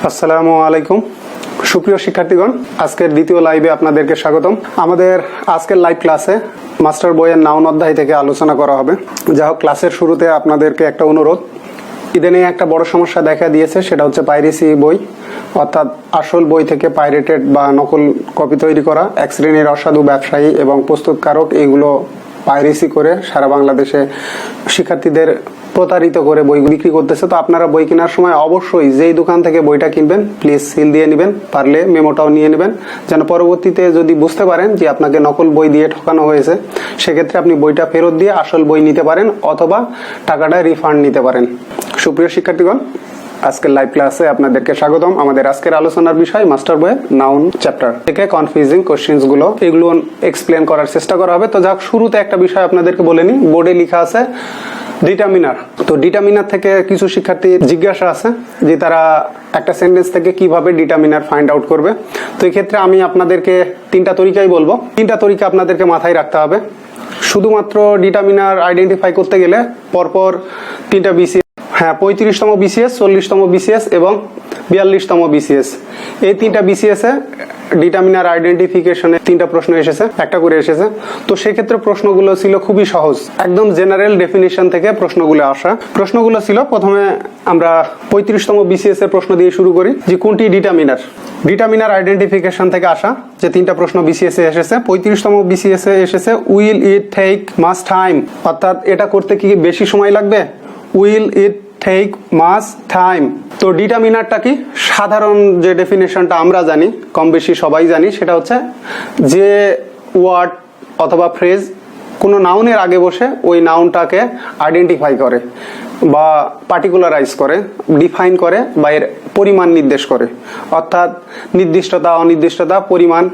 আসসালামু আলাইকুম সুপ্রিয় শিক্ষার্থীগণ, আজকের দ্বিতীয় লাইভে আপনাদেরকে স্বাগতম। আমাদের আজকের লাইভ ক্লাসে মাস্টার বইয়ের নাউন অধ্যায় থেকে আলোচনা করা হবে। যা হোক, ক্লাসের শুরুতে আপনাদেরকে একটা অনুরোধ। ইদানিং একটা বড় সমস্যা দেখা দিয়েছে, সেটা হচ্ছে পাইরেসি বই, অর্থাৎ আসল বই থেকে পাইরেটেড বা নকল কপি তৈরি করা। এক শ্রেণীর অসাধু ব্যবসায়ী এবং প্রস্তুতকারক এইগুলো পাইরেসি করে সারা বাংলাদেশে শিক্ষার্থীদের প্রতারিত করে বই বিক্রি করতেছে। তো আপনারা বই কেনার সময় অবশ্যই যেই দোকান থেকে বইটা কিনবেন প্লিজ সিল দিয়ে নেবেন, পারলে মেমোটাও নিয়ে নেবেন, যেন পরবর্তীতে যদি বুঝতে পারেন যে আপনাকে নকল বই দিয়ে ঠকানো হয়েছে, সেক্ষেত্রে আপনি বইটা ফেরত দিয়ে আসল বই নিতে পারেন অথবা টাকাটা রিফান্ড নিতে পারেন। সুপ্রিয় শিক্ষার্থীগণ, আজকের লাইভ ক্লাসে আপনাদেরকে স্বাগতম। আমাদের আজকের আলোচনার বিষয় মাস্টার বইয়ের নাউন চ্যাপ্টার থেকে কনফিউজিং কোশ্চেন্স গুলো এগুলো এক্সপ্লেন করার চেষ্টা করা হবে। তো যাক, শুরুতে একটা বিষয় আপনাদেরকে বলে নি, বোর্ডে লেখা আছে ডিটারমিনার। তো ডিটারমিনার থেকে কিছু শিক্ষার্থী জিজ্ঞাসা আছে যে তারা একটা সেন্টেন্স থেকে কিভাবে ডিটারমিনার ফাইন্ড আউট করবে। তো এই ক্ষেত্রে আমি আপনাদেরকে তিনটা তরিকাই বলবো। তিনটা তরিকা আপনাদেরকে মাথায় রাখতে হবে। শুধুমাত্র ডিটারমিনার আইডেন্টিফাই করতে গেলে পরপর তিনটা বিসিএস, 35তম বিসিএস, 40তম বিসিএস এবং 42তম বিসিএস, এই তিনটা বিসিএস এ ডিটারমিনার আইডেন্টিফিকেশনে তিনটা প্রশ্ন এসেছে, একটা করে এসেছে। তো সেক্ষেত্রে প্রশ্নগুলো ছিল খুবই সহজ, একদম জেনারেল ডেফিনিশন থেকে প্রশ্নগুলো আসা। প্রশ্নগুলো ছিল, প্রথমে আমরা 35তম বিসিএস এর প্রশ্ন দিয়ে শুরু করি যে কোনটি ডিটারমিনার। ডিটারমিনার আইডেন্টিফিকেশন থেকে আসা যে তিনটা প্রশ্ন বিসিএস এ এসেছে। 35তম বিসিএস এ এসেছে will it take much time, অর্থাৎ এটা করতে কি বেশি সময় লাগবে। Will it take much time. তো ডিটারমিনারটা কি, সাধারণ যে ডেফিনেশনটা আমরা জানি, কম বেশি সবাই জানি, সেটা হচ্ছে যে ওয়ার্ড অথবা ফ্রেজ কোনো নাউনের আগে বসে ওই নাউনটাকে আইডেন্টিফাই করে বা পার্টিকুলারাইজ করে, ডিফাইন করে বা এর পরিমাণ নির্দেশ করে, অর্থাৎ নির্দিষ্টতা, অনির্দিষ্টতা, পরিমাণ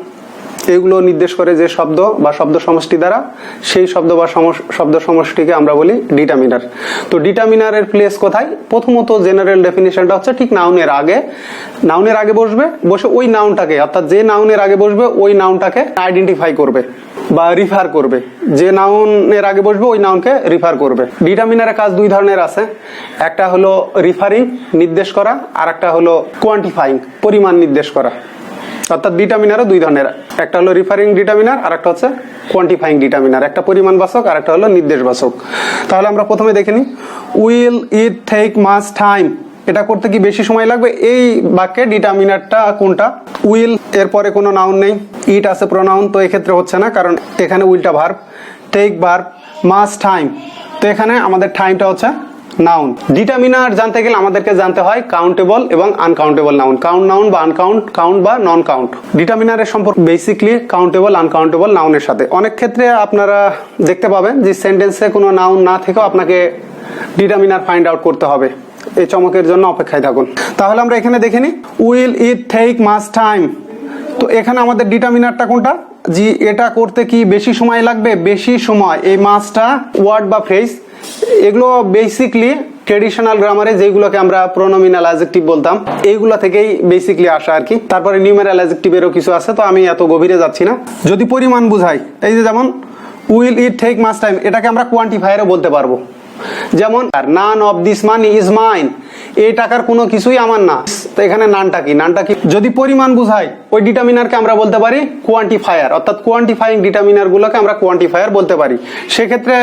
এগুলো নির্দেশ করে যে শব্দ বা শব্দ সমষ্টি দ্বারা, সেই শব্দ বা শব্দ সমষ্টিকে আমরা বলি ডিটারমিনার। তো ডিটারমিনারের প্লেস কোথায়? প্রথমত জেনারেল ডেফিনিশনটা হচ্ছে ঠিক নাউনের আগে বসে ওই নাউনটাকে, অর্থাৎ যে নাউনের আগে বসবে ওই নাউনটাকে আইডেন্টিফাই করবে বা রিফার করবে। যে নাউনের আগে বসবে ওই নাউনকে রিফার করবে। ডিটারমিনারের কাজ দুই ধরনের আছে, একটা হলো রিফারিং, নির্দেশ করা, আর একটা হলো কোয়ান্টিফাইং, পরিমাণ নির্দেশ করা। অর্থাৎ ডিটারমিনারও দুই ধরনের, একটা হলো রিফারিং ডিটারমিনার আর একটা হচ্ছে কোয়ান্টিফাইং ডিটারমিনার। একটা পরিমাণবাচক আর একটা হলো নির্দেশবাচক। তাহলে আমরা প্রথমে দেখে নিই, will it take much time, এটা করতে কি বেশি সময় লাগবে। এই বাক্যে ডিটারমিনারটা কোনটা? উইল, এরপরে কোনো নাউন নেই, ইট আছে প্রোনাউন, তো এক্ষেত্রে হচ্ছে না, কারণ এখানে উইলটা verb, take verb, much time, তো এখানে আমাদের টাইমটা হচ্ছে নাউন। ডিটারমিনার জানতে গেলে আমাদেরকে জানতে হয় কাউন্টেবল এবং আনকাউন্টেবল নাউন, কাউন্ট নাউন বা আনকাউন্ট, কাউন্ট বা নন কাউন্ট। ডিটারমিনারের সম্পর্ক বেসিকলি কাউন্টেবল, আনকাউন্টেবল নাউনের সাথে। অনেক ক্ষেত্রে আপনারা দেখতে পাবেন যে সেন্টেন্সে কোনো নাউন না থেকেও আপনাকে ডিটারমিনার ফাইন্ড আউট করতে হবে। এই চমকের জন্য অপেক্ষায় থাকুন। তাহলে আমরা এখানে দেখে নিই, will it take much time. তো এখানে আমাদের ডিটারমিনারটা কোনটা? জি, এটা করতে কি বেশি সময় লাগবে। বেশি সময়, এই মাছটা ওয়ার্ড বা ফ্রেজ, এগুলো বেসিকলি ট্রেডিশনাল গ্রামারে যেগুলোকে আমরা প্রোনোমিনাল অ্যাডজেক্টিভ বলতাম, এইগুলো থেকেই বেসিকলি আসা আর কি। তারপরে নিউমেরাল অ্যাডজেক্টিভেরও কিছু আছে, তো আমি এত গভীরে যাচ্ছি না। যদি পরিমাণ বুঝাই, এই যে যেমন will it take much time, এটাকে আমরা কোয়ান্টিফায়ারও বলতে পারবো। যেমন none of this money is mine, এই টাকার কোনো কিছুই আমার না। তো এখানে নানটা কি? যদি পরিমাণ বুঝাই, ওই ডিটারমিনারকে আমরা বলতে পারি কোয়ান্টিফায়ার, অর্থাৎ কোয়ান্টিফাইং ডিটারমিনার গুলোকে আমরা কোয়ান্টিফায়ার বলতে পারি। সেক্ষেত্রে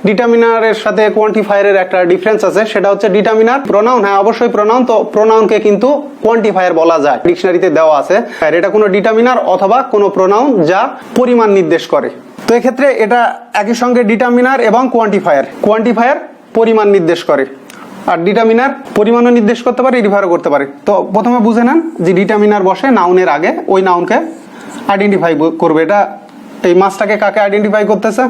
ডিটারমিনারের সাথে কোয়ান্টিফায়ারের একটা ডিফারেন্স আছে, সেটা হচ্ছে ডিটারমিনার প্রোনাউন, অবশ্যই প্রোনাউন, তো প্রোনাউনকে কিন্তু কোয়ান্টিফায়ার বলা যায়, ডিকশনারিতে দেওয়া আছে। আর এটা কোনো ডিটারমিনার অথবা কোনো প্রোনাউন যা পরিমাণ নির্দেশ করে। তো এক্ষেত্রে এটা একই সঙ্গে ডিটারমিনার এবং কোয়ান্টিফায়ার পরিমাণ নির্দেশ করে, আর ডিটারমিনার পরিমাণও নির্দেশ করতে পারে, রিফারও করতে পারে। তো প্রথমে বুঝে নেন যে ডিটারমিনার বসে নাউনের আগে, ওই নাউনকে আইডেন্টিফাই করবে। এটা এই মাছটাকে কাকে আইডেন্টিফাই করতেছে?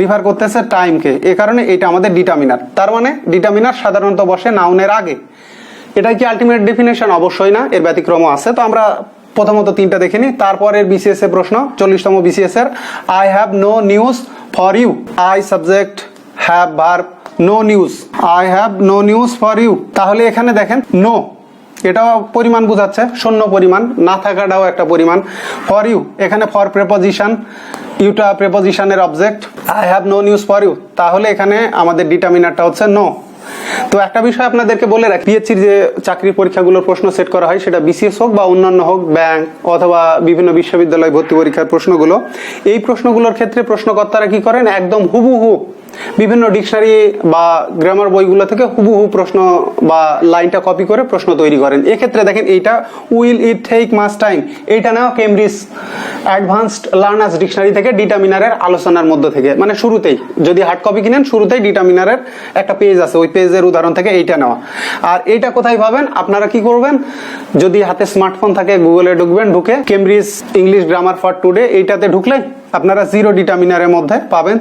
রিফার করতেছে টাইমকে, এই কারণে এটা আমাদের ডিটারমিনার। তার মানে ডিটারমিনার সাধারণত বসে নাউনের আগে। এটাই কি আলটিমেট ডেফিনেশন? অবশ্যই না, এর ব্যতিক্রমও আছে। তো আমরা প্রথমত তিনটা দেখে নিই। তারপরের বিসিএস এর প্রশ্ন, 40তম বিসিএস এর, I have no news for you. I subject, have verb, no news, I have no news for you. তাহলে এখানে দেখেন নো, এটাও পরিমাণ বোঝাচ্ছে, শূন্য পরিমাণ, না থাকাটাও একটা পরিমাণ। ফর ইউ, এখানে ফর প্রেপোজিশন, ইউটা প্রেপোজিশনের object, I have no news for you, তাহলে এখানে আমাদের ডিটারমিনারটা হচ্ছে নো। তো একটা বিষয় আপনাদেরকে বলে রাখি, পিএসসির যে চাকরির পরীক্ষাগুলোর প্রশ্ন সেট করা হয় সেটা বিসিএস হোক বা অন্যান্য হোক, ব্যাংক অথবা বিভিন্ন বিশ্ববিদ্যালয় ভর্তি পরীক্ষার প্রশ্নগুলো, এই প্রশ্নগুলোর ক্ষেত্রে প্রশ্নকর্তারা কি করেন, একদম হুবহু বিভিন্ন ডিকশনারি বা গ্রামার বইগুলো থেকে হুবহু প্রশ্ন বা লাইনটা কপি করে প্রশ্ন তৈরি করেন। এক্ষেত্রে দেখেন এইটা will it take much time, এইটা নাও কেমব্রিজ অ্যাডভান্সড লার্নার্স ডিকশনারি থেকে ডিটারমিনারের আলোচনার মধ্য থেকে, মানে শুরুতেই যদি হার্ড কপি কিনেন শুরুতেই ডিটারমিনারের একটা পেজ আছে, ওই পেজের উদাহরণ থেকে এইটা নেওয়া। আর এইটা কোথায় পাবেন, আপনারা কি করবেন, যদি হাতে স্মার্টফোন থাকে গুগলে ঢুকবেন, ঢুকে Cambridge English grammar for today এইটাতে ঢুকলে আপনারা জিরো ডিটারমিনারের মধ্যে পাবেন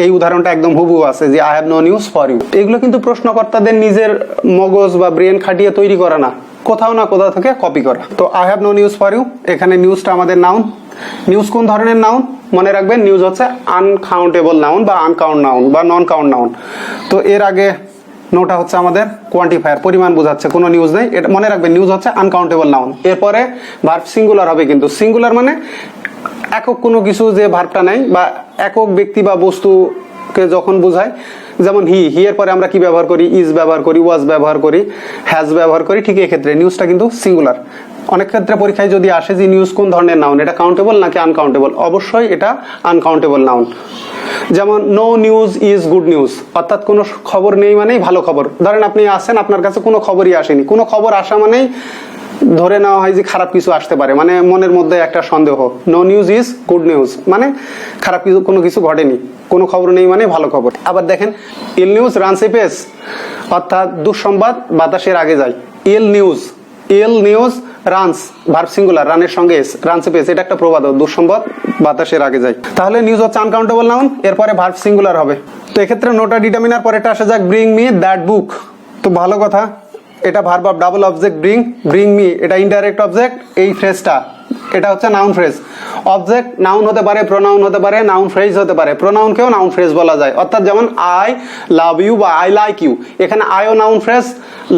এই উদাহরণটা একদম হুবহু আছে যে I have no news for you. এগুলো কিন্তু প্রশ্নকর্তাদের নিজের মগজ বা ব্রেন খাটিয়ে তৈরি করা না, কোথাও না কোথাও থেকে কপি করা। তো I have no news for you, এখানে নিউজটা আমাদের নাউন। নিউজ কোন ধরনের নাউন মনে রাখবেন, নিউজ হচ্ছে আনকাউন্টেবল নাউন বা আনকাউন্ট নাউন বা নন কাউন্ট নাউন। তো এর আগে নোটা হচ্ছে আমাদের কোয়ান্টিফায়ার, পরিমাণ বোঝাচ্ছে, কোনো নিউজ নেই, এটা মনে রাখবেন নিউজ হচ্ছে আনকাউন্টেবল নাউন। এরপরে ভার্ব সিঙ্গুলার হবে, কিন্তু সিঙ্গুলার মানে একক কোনো কিছু যে ভার্বটা নাই বা একক ব্যক্তি বা বস্তুকে যখন বোঝায়, যেমন হি, হি এর পরে আমরা কি ব্যবহার করি, ইজ ব্যবহার করি, ওয়াজ ব্যবহার করি, হ্যাজ ব্যবহার করি, ঠিক এই ক্ষেত্রে নিউজটা কিন্তু সিঙ্গুলার। অনেক ক্ষেত্রে পরীক্ষায় যদি আসে যে নিউজ কোন ধরনের নাউন, এটা কাউন্টেবল নাকি আনকাউন্টেবল, অবশ্যই এটা আনকাউন্টেবল নাউন। যেমন no news is good news, অর্থাৎ কোনো খবর নেই মানেই ভালো খবর। ধরেন আপনি আসেন, আপনার কাছে কোনো খবরই আসেনি, কোনো খবর আসা মানেই ধরে নেওয়া হয় যে খারাপ কিছু আসতে পারে, মানে মনের মধ্যে একটা সন্দেহ। No news is good news মানে খারাপ কিছু, কোনো কিছু ঘটেনি, কোনো খবর নেই মানে ভালো খবর। আবার দেখেন ill news runs a pace, অর্থাৎ দুঃসংবাদ বাতাসের আগে যায়। Ill news, ill news runs verb singular, রানের সঙ্গে এস, রানস এ পেস, এটা একটা প্রবাদ, দুঃসংবাদ বাতাসের আগে যায়। তাহলে নিউজ হচ্ছে আনকাউন্টেবল নাউন, এরপরে ভার্ব সিঙ্গুলার হবে। তো এক্ষেত্রে নোটা ডিটারমিনার, পরেটা আসা যাক ব্রিং মি দ্যাট বুক। তো ভালো কথা, এটা verb of double object bring, bring me এটা ইনডাইরেক্ট অবজেক্ট, এই ফ্রেজটা এটা হচ্ছে নাউন ফ্রেজ। অবজেক্ট নাউন হতে পারে, প্রোনাউন হতে পারে, নাউন ফ্রেজ হতে পারে, প্রোনাউনকেও নাউন ফ্রেজ বলা যায়। অর্থাৎ যেমন আই লাভ ইউ বা আই লাইক ইউ, এখানে আইও noun phrase,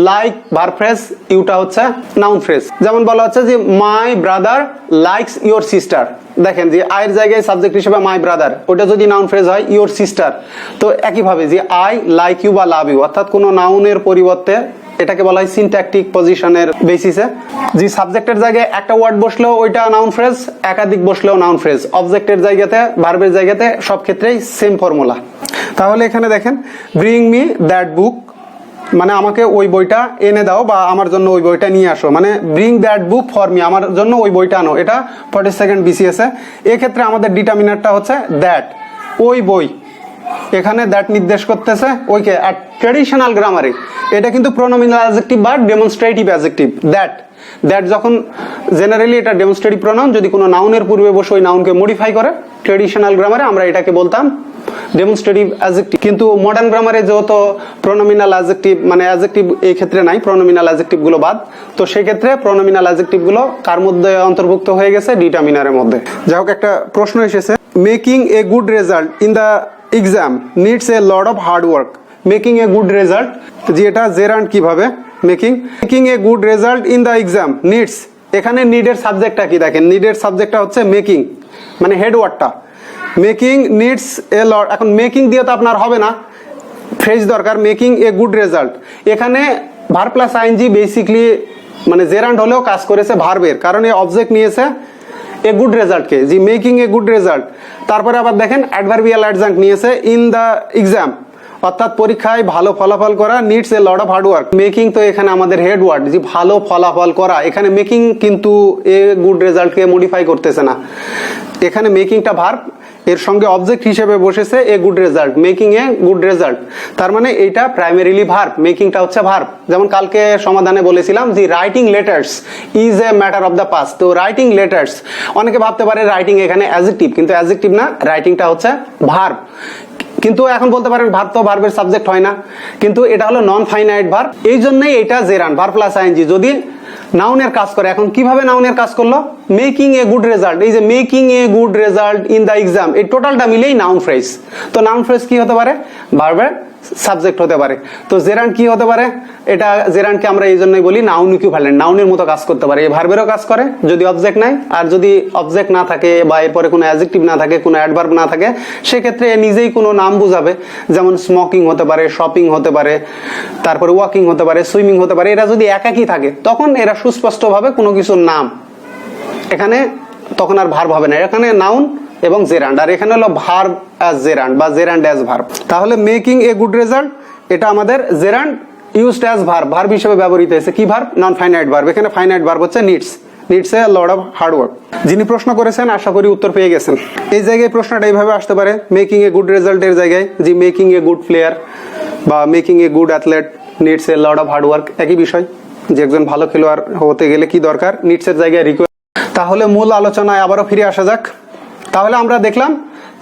like verb phrase, ইউটা হচ্ছে নাউন ফ্রেজ। যেমন বলা হচ্ছে যে my brother likes your sister, দেখেন যে আয়ের জায়গায় সাবজেক্ট হিসেবে মাই ব্রাদার, ওটা যদি নাউন ফ্রেজ হয় ইউর সিস্টার। তো একইভাবে যে আই লাইক ইউ বা লাভ ইউ, অর্থাৎ কোনো নাউনের পরিবর্তে এটাকে বলা হয় সিনট্যাকটিক পজিশনের বেসিসে, যে সাবজেক্টের জায়গায় একটা ওয়ার্ড বসলেও ওইটা নাউন ফ্রেজ, একাধিক বসলেও নাউন ফ্রেজ, অবজেক্টের জায়গাতে ভার্বের জায়গাতে সব ক্ষেত্রেই সেম ফর্মুলা। তাহলে এখানে দেখেন ব্রিং মি দ্যাট বুক মানে আমাকে ওই বইটা এনে দাও বা আমার জন্য ওই বইটা নিয়ে আসো, মানে bring that book for me, আমার জন্য ওই বইটা আনো, এটা 42nd BCS এ। এক্ষেত্রে আমাদের ডিটারমিনারটা হচ্ছে দ্যাট, ওই বই, এখানে দ্যাট নির্দেশ করতেছে ওইকে। আর ট্র্যাডিশনাল গ্রামারে এটা কিন্তু প্রোনোমিনাল অ্যাডজেক্টিভ বা ডেমনস্ট্রেটিভ অ্যাডজেক্টিভ। দ্যাট, দ্যাট যখন জেনারেলি এটা ডেমনস্ট্রেটিভ প্রোনাউন, যদি কোনো নাউনের পূর্বে বসে ওই নাউনকে মডিফাই করে, ট্র্যাডিশনাল গ্রামারে আমরা এটাকে বলতাম ডেমনস্ট্রেটিভ অ্যাডজেক্টিভ। কিন্তু মডার্ন গ্রামারে যেহেতু প্রোনোমিনাল অ্যাডজেক্টিভ মানে অ্যাডজেক্টিভ এই ক্ষেত্রে নাই, প্রোনোমিনাল অ্যাডজেক্টিভ গুলো বাদ, তো সেই ক্ষেত্রে প্রোনোমিনাল অ্যাডজেক্টিভ গুলো কার মধ্যে অন্তর্ভুক্ত হয়ে গেছে, ডিটারমিনারের মধ্যে। যাই হোক, একটা প্রশ্ন এসেছে, making a good result in the exam needs a lot of hard work. Making a good result, যে এটা জেরান্ড কিভাবে, making a good result in the exam needs, এখানে নিডের সাবজেক্টটা কি দেখেন, নিডের সাবজেক্টটা হচ্ছে মেকিং, মানে হেড ওয়ার্ডটা মেকিং নিডস এ লট। এখন মেকিং দিয়ে তো আপনার হবে না, ফ্রেজ দরকার, মেকিং এ গুড রেজাল্ট। এখানে ভার্ব প্লাস আইএনজি বেসিকলি মানে জেরান্ড হলেও কাজ করেছে ভার্বের, কারণ এই অবজেক্ট নিয়েছে এ গুড রেজাল্টকে, জি মেকিং এ গুড রেজাল্ট। তারপরে আবার দেখেন অ্যাডভার্বিয়াল অ্যাডজাঙ্ক্ট নিয়েছে ইন দ্য এক্সাম, অর্থাৎ পরীক্ষায় ভালো ফলাফল করা, needs a lot of hard work. Making তো এখানে আমাদের হেড ওয়ার্ড, যে ভালো ফলাফল করা, এখানে মেকিং কিন্তু এ গুড রেজাল্টকে মডিফাই করতেছে না, এখানে মেকিংটা ভার্ব, এর সঙ্গে অবজেক্ট হিসেবে বসেছে এ good result, making a good result. তার মানে এইটা প্রাইমারিলি ভার্ব, মেকিংটা হচ্ছে ভার্ব। যেমন কালকে সমাধানে বলেছিলাম যে writing letters is a matter of the past. তো রাইটিং লেটার্স, অনেকে ভাবতে পারে রাইটিং এখানে অ্যাডজেক্টিভ, কিন্তু অ্যাডজেক্টিভ না, রাইটিংটা হচ্ছে ভার্ব। কিন্তু এখন বলতে পারেন ভার্ব তো ভার্বের সাবজেক্ট হয় না, কিন্তু এটা হলো নন ফাইনাইট ভার্ব, এই জন্যই এটা জেরান্ড, ভার্ব প্লাস আইএনজি যদি নাউনের কাজ করে। এখন কিভাবে নাউনের কাজ করলো, মেকিং এ গুড রেজাল্ট, এই যে making a good result in the exam, এই টোটালটা মিলেই নাউন ফ্রেজ। তো নাউন ফ্রেজ কি হতে পারে, ভার্বের সাবজেক্ট হতে পারে। তো জেরান্ড কি হতে পারে, এটা জেরান্ডকে আমরা এই জন্যই বলি নাউন ইকুইভ্যালেন্ট, নাউনের মতো কাজ করতে পারে, এই ভার্বেরও কাজ করে যদি অবজেক্ট নাই, আর যদি অবজেক্ট না থাকে বা এরপরে কোনো অ্যাডজেক্টিভ না থাকে, কোনো অ্যাডভার্ব না থাকে, সেক্ষেত্রে এ নিজেই কোনো নাম বুঝাবে, যেমন স্মোকিং হতে পারে, শপিং হতে পারে, তারপরে ওয়াকিং হতে পারে, সুইমিং হতে পারে। এরা যদি একাকি থাকে তখন এরা সুস্পষ্টভাবে কোনো কিছুর নাম, এখানে তখন আর ভার্ব হবে না, এখানে নাউন এবং জেরান্ড, আর এখানে হলো ভার্ব অ্যাজ জেরান্ড বা জেরান্ড অ্যাজ ভার্ব। তাহলে মেকিং এ গুড রেজাল্ট, এটা আমাদের gerund used as verb, verb হিসেবে ব্যবহৃত হয়েছে। কি ভার্ব? Non finite verb. এখানে ফাইনাইট ভার্ব হচ্ছে needs, needs a lot of hard work. যিনি প্রশ্ন করেছেন আশা করি উত্তর পেয়ে গেছেন। এই জায়গায় প্রশ্নটা এইভাবে আসতে পারে, মেকিং এ গুড রেজাল্টের জায়গায় যে মেকিং এ গুড প্লেয়ার বা making a good athlete needs a lot of hard work, একই বিষয়। যে একজন ভালো খেলোয়াড় হতে গেলে কি দরকার, নিডস এর জায়গায় রিকোয়ার। তাহলে মূল আলোচনায় আবারও ফিরে আসা যাক। তাহলে আমরা দেখলাম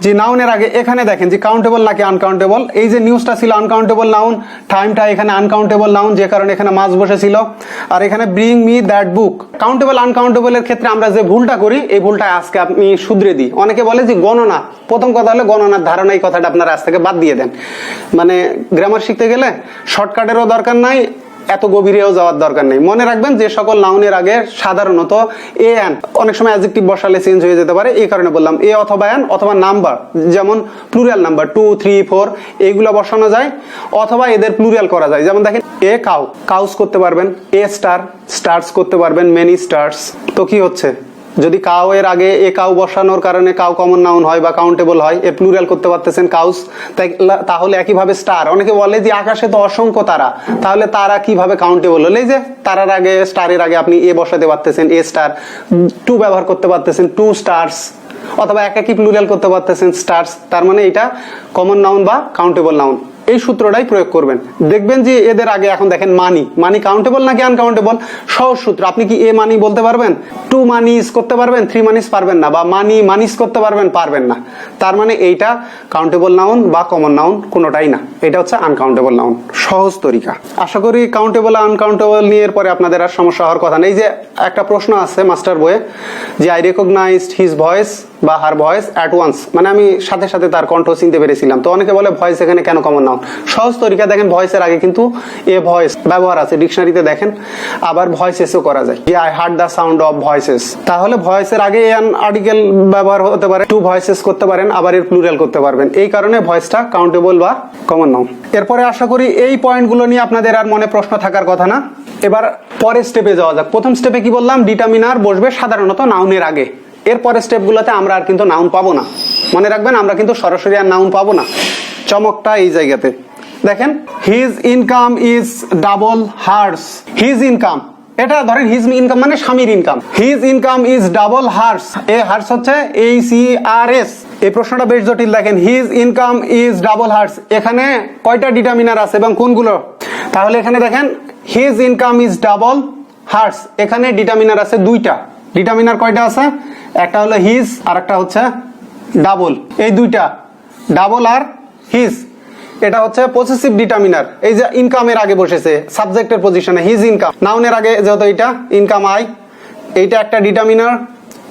যে নাউনের আগে এখানে দেখেন যে কাউন্টেবল নাকি আনকাউন্টেবল। এই যে নিউজটা ছিল আনকাউন্টেবল নাউন, টাইমটা এখানে আনকাউন্টেবল নাউন, যে কারণে এখানে মাছ বসেছিল। আর এখানে bring me that book. Countable uncountable এর ক্ষেত্রে আমরা যে ভুলটা করি, এই ভুলটা আজকে আমি শুধরে দিই। অনেকে বলে যে গণনা, প্রথম কথা হলো গণনার ধারণা, এই কথাটা আপনারা আজ থেকে বাদ দিয়ে দেন। মানে গ্রামার শিখতে গেলে শর্টকাটেরও দরকার নাই, এত গভীরেও যাওয়ার দরকার নেই। মনে রাখবেন যে সকল নাউনের আগে সাধারণত এ অ্যান, অনেক সময় অ্যাডজেক্টিভ বসালে চেঞ্জ হয়ে যেতে পারে, এই কারণে বললাম এ অথবা অ্যান অথবা নাম্বার, যেমন প্লুরাল নাম্বার 2, 3, 4 এইগুলো বসানো যায়, অথবা এদের প্লুরাল করা যায়। যেমন দেখেন এ কাউ, কাউস করতে পারবেন, এ স্টার, স্টার্স করতে পারবেন, মেনি স্টার্স। তো কি হচ্ছে, যদি কাউ এর আগে এ কাউ বসানোর কারণে কাউ কমন নাউন হয় বা কাউন্টেবল হয়, এ প্লুরাল করতে পারতেছেন কাউস। তাহলে একইভাবে স্টার, অনেকে বলে যে আকাশে তো অসংখ্য তারা, তাহলে তারা কিভাবে কাউন্টেবল হলো? এই যে তারার আগে, স্টারের আগে আপনি এ বসাতে পারতেছেন, এ স্টার। 2 ব্যবহার করতে পারতেছেন, 2 স্টার্স, অথবা একাকি প্লুরাল করতে পারতেছেন স্টার্স। তার মানে এটা কমন নাউন বা কাউন্টেবল নাউন। এই সূত্রটাই প্রয়োগ করবেন। দেখবেন যে এদের আগে এখন দেখেন মানি, মানি কাউন্টেবল নাকি আনকাউন্টেবল? সহজ সূত্র, আপনি কি এ মানি বলতে পারবেন? 2 মানিস করতে পারবেন, 3 মানিস পারবেন না, বা মানি মানিস করতে পারবেন, পারবেন না। তার মানে এইটা কাউন্টেবল নাউন বা কমন নাউন কোনোটাই না, এটা হচ্ছে আনকাউন্টেবল নাউন। সহজ তরিকা। আশা করি কাউন্টেবল আনকাউন্টেবল নিয়ে এরপরে আপনাদের আর সমস্যা হওয়ার কথা নেই। যে একটা প্রশ্ন আছে মাস্টার বইয়ে যে আই রেকগনাইজড হিজ ভয়েস বা হার ভয়েস অ্যাট ওয়ান্স, মানে আমি সাথে সাথে তার কণ্ঠ চিনতে পেরেছিলাম। তো অনেকে বলে ভয়েস এখানে কেন কমন নাউন? সহজ তরিকা, দেখেন ভয়েসের আগে কিন্তু এ ভয়েস ব্যবহার আছে, ডিকশনারিতে দেখেন। আবার ভয়েসেসও করা যায়, যে I hard the sound of voices. তাহলে ভয়েসের আগে অ্যান আর্টিকেল ব্যবহার হতে পারে, 2 ভয়েসেস করতে পারেন, আবার এর প্লুরাল করতে পারবেন। এই কারণে ভয়েসটা কাউন্টেবল বা কমন নাউন। এরপরে আশা করি এই পয়েন্টগুলো নিয়ে আপনাদের আর মনে প্রশ্ন থাকার কথা না। এবার পরের স্টেপে যাওয়া যাক। প্রথম স্টেপে কি বললাম, ডিটারমিনার বসবে সাধারণত নাউনের আগে। এরপরে স্টেপগুলোতে আমরা আর কিন্তু নাউন পাবো না, মনে রাখবেন, আমরা কিন্তু সরাসরি আর নাউন পাবো না। চমকটা এই জায়গাতে দেখেন, his income is double hers. His income, এটা ধরেন হিজ ইনকাম মানে স্বামীর income, his income is double hers. এ হার্স হচ্ছে HERS। এই প্রশ্নটা বেশ জটিল। দেখেন his income is double hers, এখানে কয়টা ডিটারমিনার আছে এবং কোনগুলো? তাহলে এখানে দেখেন his income is double hers, এখানে ডিটারমিনার আছে 2টা। ডিটারমিনার কয়টা আছে? একটা হলো হিজ আর একটা হচ্ছে ডাবল। এই 2টা ডাবল আর হিজ, এটা হচ্ছে পসেসিভ ডিটারমিনার। এই যে ইনকামের আগে বসেছে সাবজেক্টের পজিশনে, হিজ ইনকাম। নাউনের আগে যেহেতু এটা ইনকাম আই, এইটা একটা ডিটারমিনার।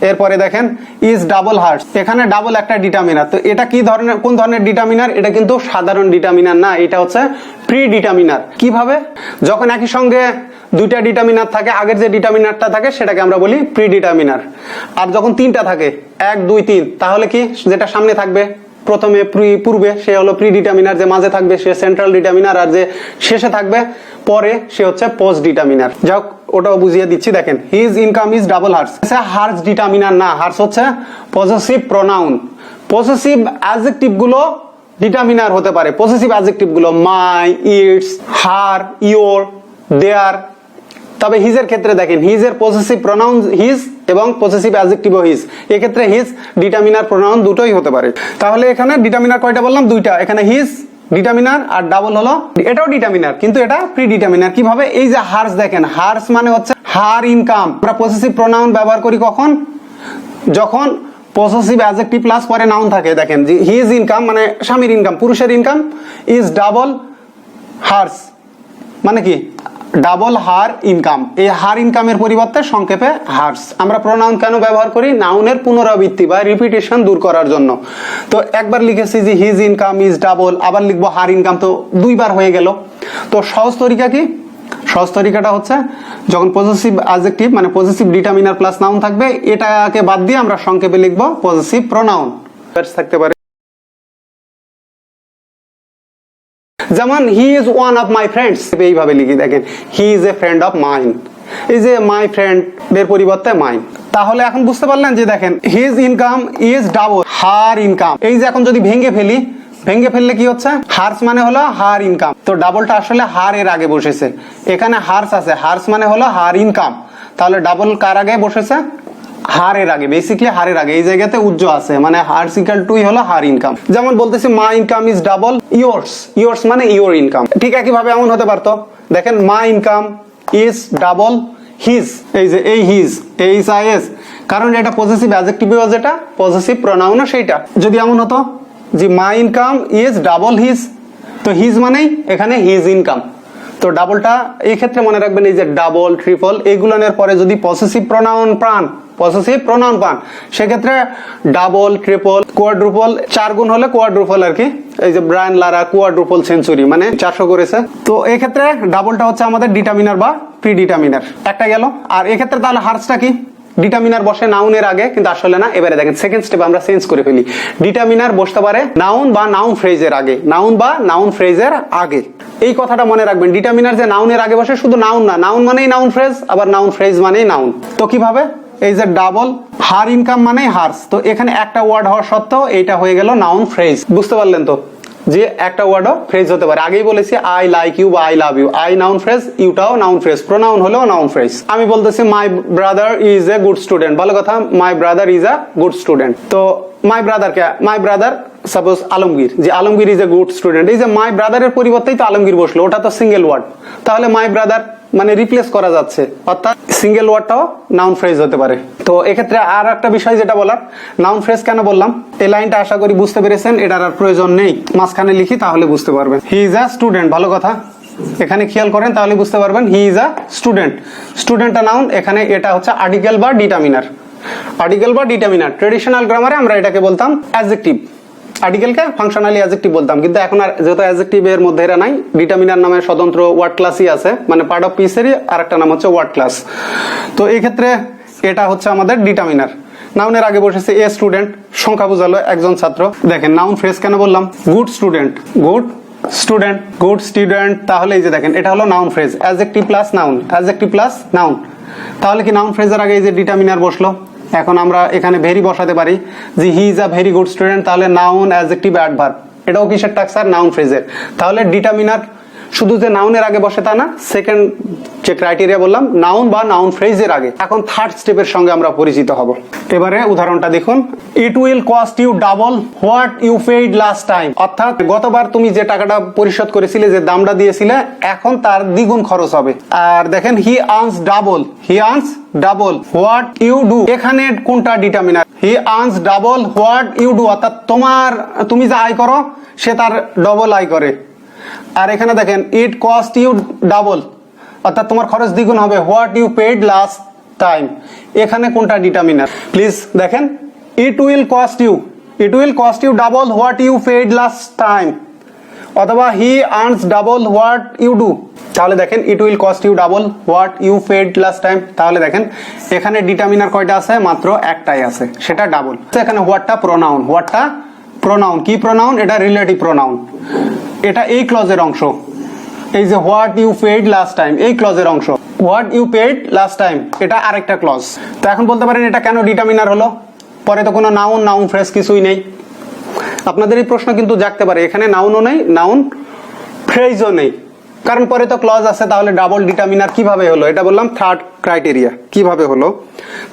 এরপরে দেখেন ইজ ডাবল হার্স, এখানে ডাবল একটা ডিটারমিনার। তো এটা কি ধরনের, কোন ধরনের ডিটারমিনার? এটা কিন্তু সাধারণ ডিটারমিনার না, এটা হচ্ছে প্রি ডিটারমিনার। কিভাবে? যখন একই সঙ্গে 2টা ডিটারমিনার থাকে, আগের যে ডিটারমিনারটা থাকে সেটাকে আমরা বলি প্রি ডিটারমিনার। আর যখন 3টা থাকে, 1, 2, 3, তাহলে কি যেটা সামনে থাকবে প্রথমে পূর্বে সে হলো প্রি ডিটারমিনার, যে মাঝে থাকবে সে সেন্ট্রাল ডিটারমিনার, আর যে শেষে থাকবে পরে সে হচ্ছে পোস্ট ডিটারমিনার। যাক, ওটাও বুঝিয়ে দিচ্ছি। দেখেন his income is double hers, hers determiner না, হার্স হচ্ছে পজেসিভ প্রোনাউন। পজেসিভ অ্যাডজেক্টিভ গুলো ডিটারমিনার হতে পারে, পজেসিভ অ্যাডজেক্টিভ গুলো মাই, ইটস, হার, ইওর, দেয়ার। তবে হিজের ক্ষেত্রে দেখেন হিজের পজেসিভ প্রোনাউন হিজ এবং পজেসিভ অ্যাডজেক্টিভও হিজ। এক্ষেত্রে হিজ ডিটারমিনার প্রোনাউন দুটোই হতে পারে। তাহলে এখানে ডিটারমিনার কয়টা বললাম? 2টা। এখানে হিজ ডিটারমিনার আর ডাবল হলো, এটাও ডিটারমিনার কিন্তু এটা প্রি ডিটারমিনার। কিভাবে? এই যে হার্স, দেখেন হার্স মানে হচ্ছে হার ইনকাম। আমরা পজেসিভ প্রোনাউন ব্যবহার করি কখন? যখন পজেসিভ অ্যাডজেক্টিভ প্লাস পরে নাউন থাকে। দেখেন যে হিজ ইনকাম মানে স্বামীর ইনকাম, পুরুষের ইনকাম, ইজ ডাবল হার্স মানে কি ডাবল হার ইনকাম, এই হার ইনকামের পরিবর্তে সংক্ষেপে হার্স। আমরা প্রোনাউন কেন ব্যবহার করি? নাউনের পুনরাবৃত্তি বা রিপিটেশন দূর করার জন্য। তো একবার লিখেছি যে হিজ ইনকাম ইজ ডাবল, আবার লিখবো হার ইনকাম, তো দুইবার হয়ে গেল। তো সহজ তরিকা কি? সহজ তরিকাটা হচ্ছে যখন পজেসিভ অ্যাডজেক্টিভ মানে পজেসিভ ডিটারমিনার প্লাস নাউন থাকবে, এটাকে বাদ দিয়ে আমরা সংক্ষেপে লিখবো পজেসিভ প্রোনাউন থাকতে পারে। যেমন he is one of my friends, এইভাবে লিখি, দেখেন he is a friend of mine, এই যে মাই ফ্রেন্ড এর পরিবর্তে মাইন। তাহলে এখন বুঝতে পারলেন যে দেখেন his income is double her income. এই যে এখন যদি ভেঙে ফেললে কি হচ্ছে? হার্স মানে হলো হার ইনকাম, তো ডাবলটা আসলে হার এর আগে বসেছে, এখানে হার্স আছে, হার্স মানে হলো হার ইনকাম, তাহলে ডাবল কার আগে বসেছে? হারের আগে, বেসিক্যালি হারের আগে, এই জায়গাতে উজ্জ আছে, মানে হার্স ইকুয়াল টু হলো হার ইনকাম। যেমন বলতেছি মাই income is double yours, yours মানে ইওর ইনকাম। ঠিক একই ভাবে এমন হতে পারতো, দেখেন মাই ইনকাম ইজ ডাবল হিজ, এই যে এই হিজ এইচ আই এস, কারণ এটা পজেসিভ অ্যাডজেক্টিভ, যেটা পজেসিভ প্রোনাউনও সেইটা। যদি এমন হতো যে মাই ইনকাম ইজ ডাবল হিজ, তো হিজ মানেই এখানে হিজ ইনকাম, তো ডাবলটা এই ক্ষেত্রে মনে রাখবেন এই যে ডাবল ট্রিপল এগুলোর পরে যদি পসেসিভ প্রোনাউন পান সেক্ষেত্রে ডাবল ট্রিপল কোয়াড্রুপল, 4 গুণ হলে কোয়াড্রুপল আর কি। এই যে ব্রায়ান লারা কোয়াড্রুপল সেঞ্চুরি মানে 400 করেছে। তো এই ক্ষেত্রে ডাবলটা হচ্ছে আমাদের ডিটারমিনার বা প্রি ডিটারমিনার, একটা গেল। আর এই ক্ষেত্রে তাহলে হার্সটা কি? ডিটারমিনার বসে নাউনের আগে, কিন্তু আসলে না। এবারে দেখেন সেকেন্ড স্টেপ আমরা চেঞ্জ করে ফেলি, ডিটারমিনার বসতে পারে নাউন বা নাউন ফ্রেজের আগে, নাউন বা নাউন ফ্রেজের আগে। এই কথাটা মনে রাখবেন, ডিটারমিনার যে নাউনের আগে বসে, শুধু নাউন না, নাউন মানেই নাউন ফ্রেজ, আবার নাউন ফ্রেজ মানেই নাউন। তো কিভাবে? এই যে ডাবল হার ইনকাম মানেই হার্স, তো এখানে একটা ওয়ার্ড হওয়া সত্ত্বেও এইটা হয়ে গেল নাউন ফ্রেজ। বুঝতে পারলেন তো যে একটা ওয়ার্ডও ফ্রেজ হতে পারে। আগেই বলেছি আই লাইক ইউ বা I love you, I noun phrase, ইউটাও নাউন ফ্রেজ, প্রোনাউন হলেও নাউন ফ্রেজ। আমি বলতেছি my brother is a good student, ভালো কথা, my brother is a good student. তো মাই ব্রাদার কে? মাই ব্রাদার সাপোজ আলমগীর, যে Alamgir is a good student, এই যে মাই ব্রাদারের পরিবর্তেই তো আলমগীর বসলো, ওটা তো সিঙ্গেল ওয়ার্ড, তাহলে মাই ব্রাদার মানে রিপ্লেস করা যাচ্ছে, অর্থাৎ সিঙ্গেল ওয়ার্ডটাও নাউন ফ্রেজ হতে পারে। তো এক্ষেত্রে আর একটা বিষয় যেটা বলার, নাউন ফ্রেজ কেন বললাম, এই লাইনটা আশা করি বুঝতে পেরেছেন, এটার আর প্রয়োজন নেই, মাঝখানে লিখি তাহলে বুঝতে পারবেন। হি ইজ আ স্টুডেন্ট, ভালো কথা, এখানে খেয়াল করেন তাহলে বুঝতে পারবেন, হি ইজ আ স্টুডেন্ট, স্টুডেন্টটা নাউন, এখানে এটা হচ্ছে আর্টিকেল বা ডিটারমিনার, আর্টিকেল বা ডিটারমিনার। ট্রেডিশনাল গ্রামারে আমরা এটাকে বলতাম অ্যাডজেক্টিভ, আর্টিকেলকে ফাংশনালি অ্যাডজেক্টিভ বলতাম, কিন্তু এখন আর যেহেতু অ্যাডজেক্টিভ এর মধ্যে এরা নাই, ডিটারমিনার নামে স্বতন্ত্র ওয়ার্ড ক্লাসই আছে, মানে পার্ট অফ পিসেরই আরেকটা নাম হচ্ছে ওয়ার্ড ক্লাস। তো এই ক্ষেত্রে এটা হচ্ছে আমাদের ডিটারমিনার, নাউনের আগে বসেছে এ স্টুডেন্ট, সংখ্যা বোঝালো একজন ছাত্র। দেখেন নাউন ফ্রেজ কেন বললাম, good student, good student, good student, তাহলে এই যে দেখেন এটা হলো noun phrase, adjective plus noun, adjective plus noun. তাহলে কি নাউন ফ্রেজের আগে এই যে ডিটারমিনার বসলো, এখন আমরা এখানে ভেরি বসাতে পারি, যে হি is a very good student, তাহলে নাউন অ্যাডজেক্টিভ অ্যাডভার্ব, এটাও কিসের টাক্সার? নাউন ফ্রেজের। তাহলে ডিটারমিনার শুধু যে নাউনের আগে বসে তা না, সেকেন্ড যে ক্রাইটেরিয়া বললাম নাউন বা নাউন ফ্রেজের আগে। এখন থার্ড স্টেপের সঙ্গে আমরা পরিচিত হব। এবারে উদাহরণটা দেখুন, it will cost you double what you paid last time, অর্থাৎ গতবার তুমি যে টাকাটা পরিশোধ করেছিলে, যে দামটা দিয়েছিলে, এখন তার দ্বিগুণ খরচ হবে। আর দেখেন he earns double, he earns double what you do, এখানে কোনটা ডিটারমিনার? He earns double what you do, অর্থাৎ তুমি যা আয় করো সে তার ডবল আয় করে। আর এখানে দেখেন ইট কস্ট ইউ ডাবল, অর্থাৎ তোমার খরচ দ্বিগুণ হবে, what you paid last time, এখানে কোনটা ডিটারমিনার? প্লিজ দেখেন, it will cost you double what you paid last time, অথবা he earns double what you do. তাহলে দেখেন it will cost you double what you paid last time, তাহলে দেখেন এখানে determiner কয়টা আছে? মাত্র একটাই আছে, সেটা ডাবল। এখানে হোয়াটটা প্রোনাউন, হোয়াটটা প্রোনাউন, কি প্রোনাউন? এটা রিলেটিভ প্রোনাউন, এটা এই ক্লজের অংশ। এই যে what you paid last time, এই ক্লজের অংশ, what you paid last time, এটা আরেকটা ক্লজ। তো এখন বলতে পারেন এটা কেন ডিটারমিনার হলো? পরে তো কোনো নাউন ফ্রেজ কিছুই নেই। আপনাদের এই প্রশ্ন কিন্তু জাগতে পারে, এখানে নাউনও নেই, নাউন ফ্রেজও নেই, কারণ পরে তো ক্লজ আছে, তাহলে ডাবল ডিটারমিনার কিভাবে হলো? এটা বললাম থার্ড ক্রাইটেরিয়া, কিভাবে হলো।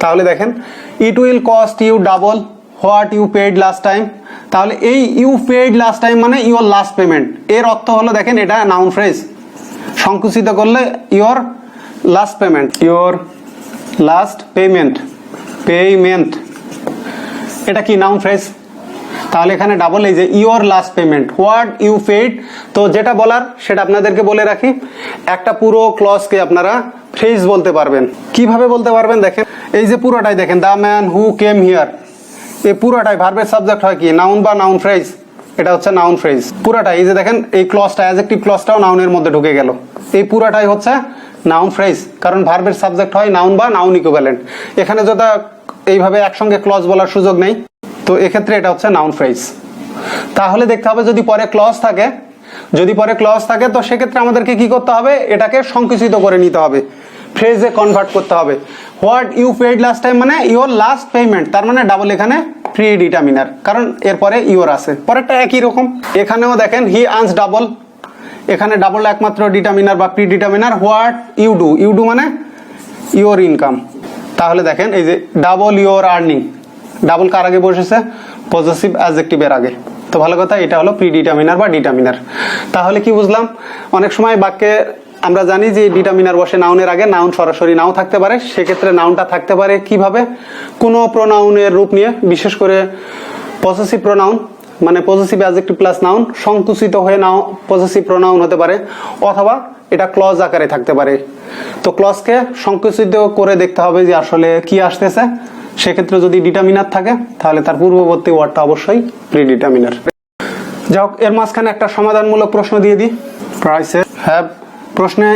তাহলে দেখেন it will cost you double what you paid last time, তাহলে এই ইউ পেইড লাস্ট টাইম মানে ইউর লাস্ট পেমেন্ট, এর অর্থ হলো দেখেন এটা নাউন ফ্রেজ, সংকুচিত করলে your last payment, your last payment, এটা কি নাউন ফ্রেজ। তাহলে এখানে ডাবল, এই যে your last payment, what you paid. তো যেটা বলার সেটা আপনাদেরকে বলে রাখি, একটা পুরো ক্লজকে আপনারা ফ্রেজ বলতে পারবেন। কিভাবে বলতে পারবেন দেখেন, এই যে পুরোটাই দেখেন, the man who came here, এই পুরোটাই ভার্বের সাবজেক্ট হয় কি নাউন বা নাউন ফ্রেজ, এটা হচ্ছে নাউন ফ্রেজ পুরাটাই। এই যে দেখেন এই ক্লজটা, অ্যাডজেক্টিভ ক্লজটাও নাউনের মধ্যে ঢুকে গেল, এই পুরাটাই হচ্ছে নাউন ফ্রেজ, কারণ ভার্বের সাবজেক্ট হয় নাউন বা নাউন ইকুইভ্যালেন্ট। এখানে যদি এইভাবে একসঙ্গে ক্লজ বলার সুযোগ নেই, তো এক্ষেত্রে এটা হচ্ছে নাউন ফ্রেজ। তাহলে দেখতে হবে যদি পরে ক্লজ থাকে, যদি পরে ক্লজ থাকে তো সেক্ষেত্রে আমাদেরকে কি করতে হবে, এটাকে সংকুচিত করে নিতে হবে, ফ্রেজে কনভার্ট করতে হবে। What you paid last time মানে ইওর লাস্ট পেমেন্ট, তার মানে ডাবল এখানে প্রি ডিটারমিনার, কারণ এরপরে ইওর আছে। পরেরটা একই রকম, এখানেও দেখেন হি আর্নস ডাবল, এখানে ডাবল একমাত্র ডিটারমিনার বা predeterminer. What you do, you do মানে ইওর ইনকাম। তাহলে দেখেন এই যে ডাবল ইওর আর্নিং, ডাবল কার আগে বসেছে, পজেসিভ অ্যাডজেক্টিভের আগে। তো ভালো কথা, এটা হলো প্রি ডিটারমিনার বা ডিটারমিনার। তাহলে কি বুঝলাম, অনেক সময় বাক্যে আমরা জানি যে ডিটারমিনার বসে নাউনের আগে, নাউন সরাসরি নাও থাকতে পারে, সেক্ষেত্রে নাউনটা থাকতে পারে কিভাবে, কোনো প্রোনাউনের রূপ নিয়ে, বিশেষ করে পজেসিভ প্রোনাউন মানে পজেসিভ অ্যাডজেক্টিভ প্লাস নাউন সংকুচিত হয়ে নাও পজেসিভ প্রোনাউন হতে পারে, অথবা এটা ক্লজ আকারে থাকতে পারে। তো ক্লজকে সংকুচিত করে দেখতে হবে যে আসলে কি আসতেছে। সেক্ষেত্রে যদি ডিটারমিনার থাকে তাহলে তার পূর্ববর্তী ওয়ার্ডটা অবশ্যই প্রি ডিটারমিনার। যাই হোক, এর মাঝখানে একটা সমাধানমূলক প্রশ্ন দিয়ে দিই। প্রাইসেস হ্যাভ, প্রশ্নে